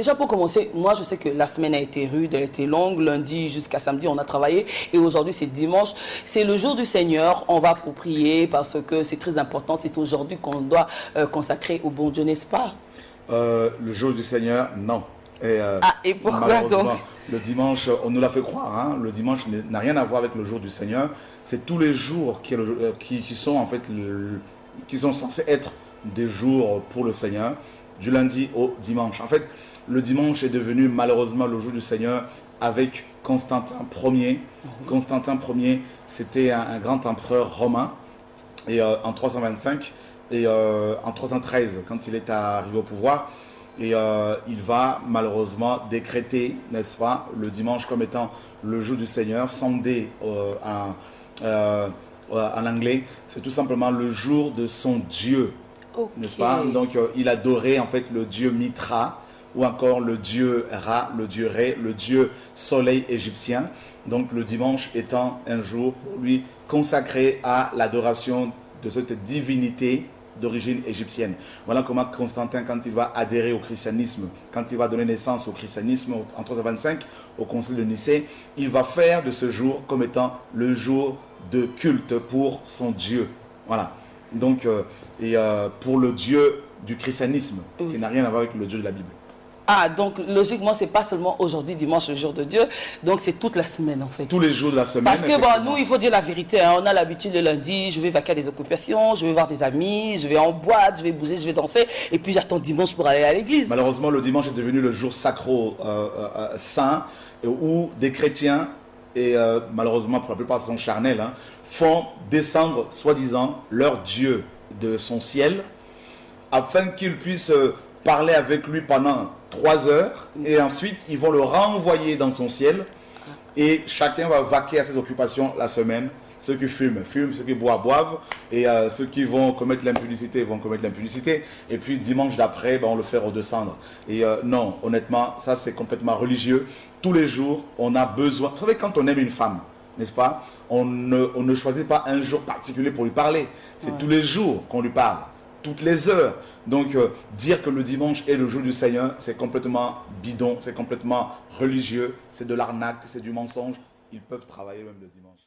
Déjà pour commencer, moi je sais que la semaine a été rude, elle a été longue, lundi jusqu'à samedi on a travaillé et aujourd'hui c'est dimanche. C'est le jour du Seigneur, on va pour prier parce que c'est très important, c'est aujourd'hui qu'on doit consacrer au bon Dieu, n'est-ce pas? Le jour du Seigneur, non. Et pourquoi donc? Le dimanche, on nous l'a fait croire, hein, le dimanche n'a rien à voir avec le jour du Seigneur. C'est tous les jours qui sont en fait qui sont censés être des jours pour le Seigneur, du lundi au dimanche. En fait, le dimanche est devenu malheureusement le jour du Seigneur avec Constantin Ier. Constantin Ier, c'était un grand empereur romain et en 325 et en 313 quand il est arrivé au pouvoir. Et il va malheureusement décréter, n'est-ce pas, le dimanche comme étant le jour du Seigneur. Sunday en anglais, c'est tout simplement le jour de son Dieu, n'est-ce pas? Donc il adorait en fait le dieu Mitra ou encore le dieu Ra, le dieu Ré, le dieu soleil égyptien. Donc le dimanche étant un jour pour lui consacré à l'adoration de cette divinité d'origine égyptienne. Voilà comment Constantin, quand il va adhérer au christianisme, quand il va donner naissance au christianisme en 325, au concile de Nicée, il va faire de ce jour comme étant le jour de culte pour son Dieu. Voilà. Donc, pour le Dieu du christianisme, qui n'a rien à voir avec le Dieu de la Bible. Ah, donc logiquement, c'est pas seulement aujourd'hui, dimanche, le jour de Dieu. Donc, c'est toute la semaine, en fait. Tous les jours de la semaine. Parce que, bon, nous, il faut dire la vérité. Hein, on a l'habitude le lundi, je vais vaquer à des occupations, je vais voir des amis, je vais en boîte, je vais bouger, je vais danser. Et puis, j'attends dimanche pour aller à l'église. Malheureusement, le dimanche est devenu le jour sacro-saint où des chrétiens, et malheureusement, pour la plupart, ils sont charnels, hein, font descendre, soi-disant, leur Dieu de son ciel afin qu'ils puissent parler avec lui pendant 3 heures et ensuite ils vont le renvoyer dans son ciel et chacun va vaquer à ses occupations la semaine. Ceux qui fument, fument, ceux qui boivent, boivent et ceux qui vont commettre l'impudicité vont commettre l'impudicité et puis dimanche d'après, on le fait redescendre. Et non, honnêtement, ça c'est complètement religieux. Tous les jours, on a besoin... Vous savez, quand on aime une femme, n'est-ce pas, on ne choisit pas un jour particulier pour lui parler. C'est tous les jours qu'on lui parle, toutes les heures. Donc, dire que le dimanche est le jour du Seigneur, c'est complètement bidon, c'est complètement religieux, c'est de l'arnaque, c'est du mensonge. Ils peuvent travailler même le dimanche.